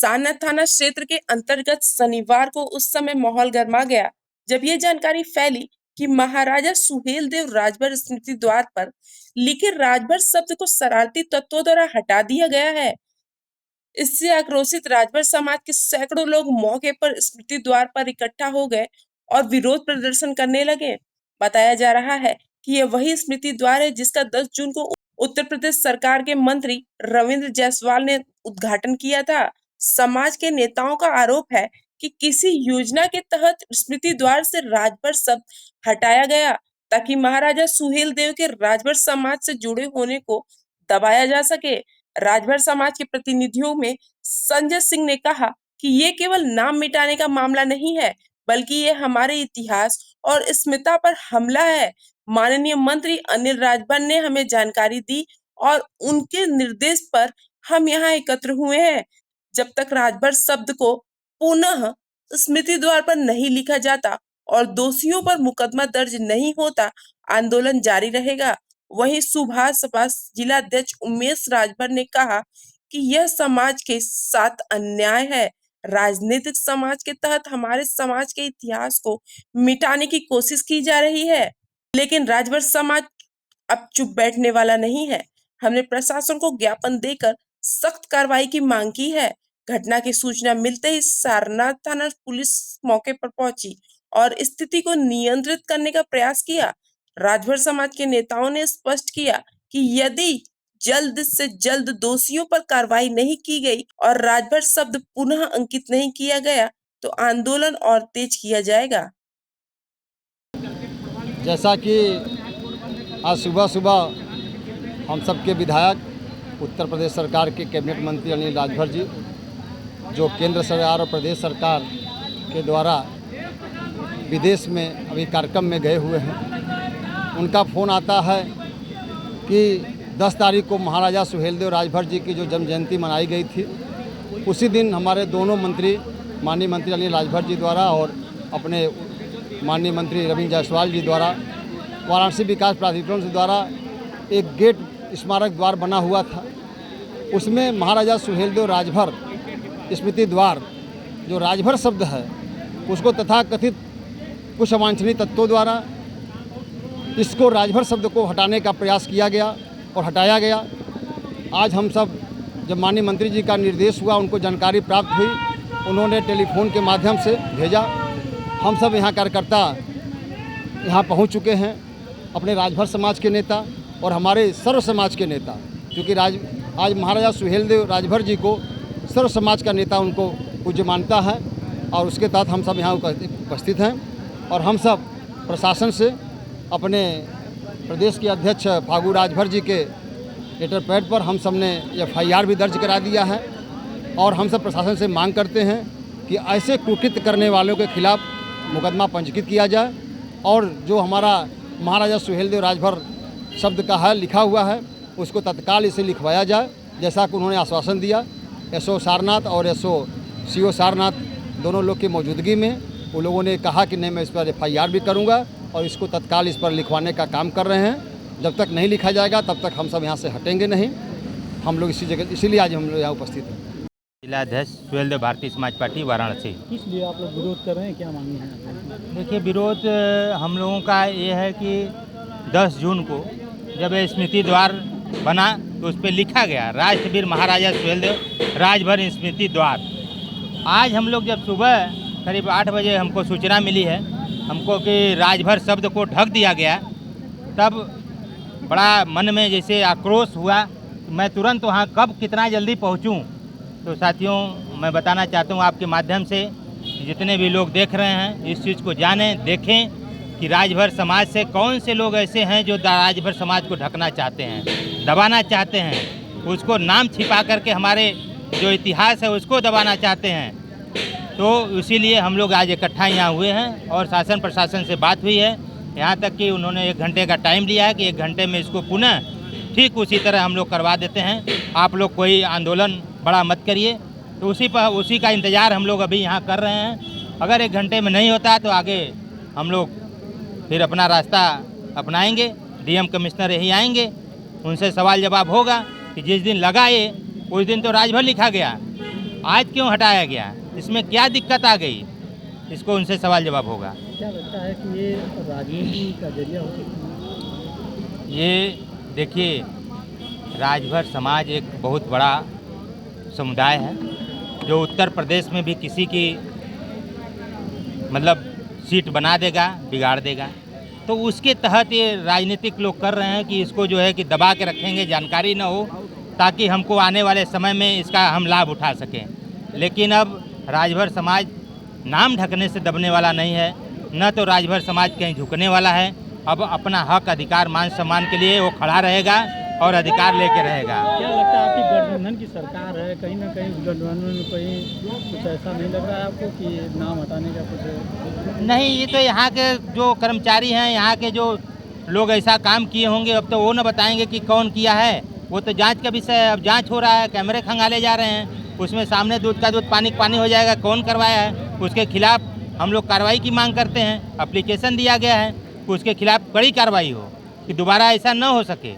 सारनाथ थाना क्षेत्र के अंतर्गत शनिवार को उस समय माहौल गर्मा गया जब ये जानकारी फैली कि महाराजा सुहेलदेव राजभर स्मृति द्वार पर लिखे राजभर शब्द को शरारती तत्वों द्वारा हटा दिया गया है। इससे आक्रोशित राजभर समाज के सैकड़ों लोग मौके पर स्मृति द्वार पर इकट्ठा हो गए और विरोध प्रदर्शन करने लगे। बताया जा रहा है कि यह वही स्मृति द्वार है जिसका 10 जून को उत्तर प्रदेश सरकार के मंत्री रविंद्र जायसवाल ने उद्घाटन किया था। समाज के नेताओं का आरोप है कि किसी योजना के तहत स्मृति द्वार से राजभर शब्द हटाया गया ताकि महाराजा सुहेलदेव के राजभर समाज से जुड़े होने को दबाया जा सके। राजभर समाज के प्रतिनिधियों में संजय सिंह ने कहा कि ये केवल नाम मिटाने का मामला नहीं है, बल्कि ये हमारे इतिहास और अस्मिता पर हमला है। माननीय मंत्री अनिल राजभर ने हमें जानकारी दी और उनके निर्देश पर हम यहाँ एकत्र हुए हैं। जब तक राजभर शब्द को पुनः स्मृति द्वार पर नहीं लिखा जाता और दोषियों पर मुकदमा दर्ज नहीं होता, आंदोलन जारी रहेगा। वहीं सुभाष सपा जिला अध्यक्ष उमेश राजभर ने कहा कि यह समाज के साथ अन्याय है। राजनीतिक समाज के तहत हमारे समाज के इतिहास को मिटाने की कोशिश की जा रही है, लेकिन राजभर समाज अब चुप बैठने वाला नहीं है। हमने प्रशासन को ज्ञापन देकर सख्त कार्रवाई की मांग की है। घटना की सूचना मिलते ही सारनाथ थाना पुलिस मौके पर पहुंची और स्थिति को नियंत्रित करने का प्रयास किया। राजभर समाज के नेताओं ने स्पष्ट किया कि यदि जल्द से जल्द दोषियों पर कार्रवाई नहीं की गई और राजभर शब्द पुनः अंकित नहीं किया गया तो आंदोलन और तेज किया जाएगा। जैसा कि आज सुबह सुबह हम सबके विधायक उत्तर प्रदेश सरकार के कैबिनेट मंत्री अनिल राजभर जी, जो केंद्र सरकार और प्रदेश सरकार के द्वारा विदेश में अभी कार्यक्रम में गए हुए हैं, उनका फ़ोन आता है कि 10 तारीख को महाराजा सुहेलदेव राजभर जी की जो जन्म जयंती मनाई गई थी, उसी दिन हमारे दोनों मंत्री माननीय मंत्री अनिल राजभर जी द्वारा और अपने माननीय मंत्री रविंद्र जायसवाल जी द्वारा वाराणसी विकास प्राधिकरण से द्वारा एक गेट स्मारक द्वार बना हुआ था। उसमें महाराजा सुहेलदेव राजभर स्मृति द्वार, जो राजभर शब्द है, उसको तथाकथित कुछ अवांछनीय तत्वों द्वारा इसको राजभर शब्द को हटाने का प्रयास किया गया और हटाया गया। आज हम सब जब माननीय मंत्री जी का निर्देश हुआ, उनको जानकारी प्राप्त हुई, उन्होंने टेलीफोन के माध्यम से भेजा। हम सब यहाँ कार्यकर्ता यहाँ पहुँच चुके हैं, अपने राजभर समाज के नेता और हमारे सर्व समाज के नेता, क्योंकि आज महाराजा सुहेलदेव राजभर जी को सर्व समाज का नेता उनको पूज्य मानता है और उसके तहत हम सब यहाँ उपस्थित हैं। और हम सब प्रशासन से अपने प्रदेश के अध्यक्ष फागू राजभर जी के लेटर पैड पर हम सब ने FIR भी दर्ज करा दिया है और हम सब प्रशासन से मांग करते हैं कि ऐसे कुकृत्य करने वालों के खिलाफ मुकदमा पंजीकृत किया जाए और जो हमारा महाराजा सुहेलदेव राजभर शब्द का है लिखा हुआ है, उसको तत्काल इसे लिखवाया जाए, जैसा कि उन्होंने आश्वासन दिया। SO सारनाथ और CO सारनाथ दोनों लोग की मौजूदगी में वो लोगों ने कहा कि नहीं, मैं इस पर FIR भी करूँगा और इसको तत्काल इस पर लिखवाने का काम कर रहे हैं। जब तक नहीं लिखा जाएगा तब तक हम सब यहाँ से हटेंगे नहीं। हम लोग इसी जगह, इसीलिए आज हम लोग यहाँ उपस्थित हैं। जिला अध्यक्ष सुहेलदेव भारतीय समाज पार्टी वाराणसी। किस लिए आप लोग विरोध कर रहे हैं, क्या मांगे हैं? देखिए, विरोध हम लोगों का ये है कि 10 जून को जब ये स्मृति द्वार बना तो उस पर लिखा गया राष्ट्रवीर महाराजा सुहेलदेव राजभर स्मृति द्वार। आज हम लोग जब सुबह करीब 8 बजे हमको सूचना मिली है हमको कि राजभर शब्द को ढक दिया गया, तब बड़ा मन में जैसे आक्रोश हुआ। मैं तुरंत वहाँ कब कितना जल्दी पहुँचूँ। तो साथियों, मैं बताना चाहता हूँ आपके माध्यम से कि जितने भी लोग देख रहे हैं इस चीज़ को जानें, देखें कि राजभर समाज से कौन से लोग ऐसे हैं जो राजभर समाज को ढकना चाहते हैं, दबाना चाहते हैं, उसको नाम छिपा करके हमारे जो इतिहास है उसको दबाना चाहते हैं। तो इसीलिए हम लोग आज इकट्ठा यहाँ हुए हैं और शासन प्रशासन से बात हुई है, यहाँ तक कि उन्होंने 1 घंटे का टाइम लिया है कि 1 घंटे में इसको पुनः ठीक उसी तरह हम लोग करवा देते हैं। आप लोग कोई आंदोलन बड़ा मत करिए। तो उसी का इंतज़ार हम लोग अभी यहाँ कर रहे हैं। अगर 1 घंटे में नहीं होता तो आगे हम लोग फिर अपना रास्ता अपनाएंगे। DM कमिश्नर यही आएंगे, उनसे सवाल जवाब होगा कि जिस दिन लगा ये उस दिन तो राजभर लिखा गया, आज क्यों हटाया गया, इसमें क्या दिक्कत आ गई, इसको उनसे सवाल जवाब होगा। क्या लगता है कि ये राजनीति का जरिया हो सकता है? ये देखिए, राजभर समाज एक बहुत बड़ा समुदाय है जो उत्तर प्रदेश में भी किसी की मतलब सीट बना देगा, बिगाड़ देगा। तो उसके तहत ये राजनीतिक लोग कर रहे हैं कि इसको जो है कि दबा के रखेंगे, जानकारी ना हो, ताकि हमको आने वाले समय में इसका हम लाभ उठा सकें। लेकिन अब राजभर समाज नाम ढकने से दबने वाला नहीं है, न तो राजभर समाज कहीं झुकने वाला है। अब अपना हक, अधिकार, मान सम्मान के लिए वो खड़ा रहेगा और अधिकार लेके रहेगा। क्या लगता है आपकी गठबंधन की सरकार है, कहीं ना कहीं इस गठबंधन में कहीं कुछ ऐसा नहीं लग रहा है आपको कि नाम हटाने का कुछ? नहीं, ये तो यहाँ के जो कर्मचारी हैं, यहाँ के जो लोग ऐसा काम किए होंगे, अब तो वो न बताएंगे कि कौन किया है। वो तो जांच का विषय है, अब जांच हो रहा है, कैमरे खंगाले जा रहे हैं, उसमें सामने दूध का दूध पानी का पानी हो जाएगा। कौन करवाया है उसके खिलाफ हम लोग कार्रवाई की मांग करते हैं। एप्लीकेशन दिया गया है कि उसके खिलाफ कड़ी कार्रवाई हो, कि दोबारा ऐसा न हो सके।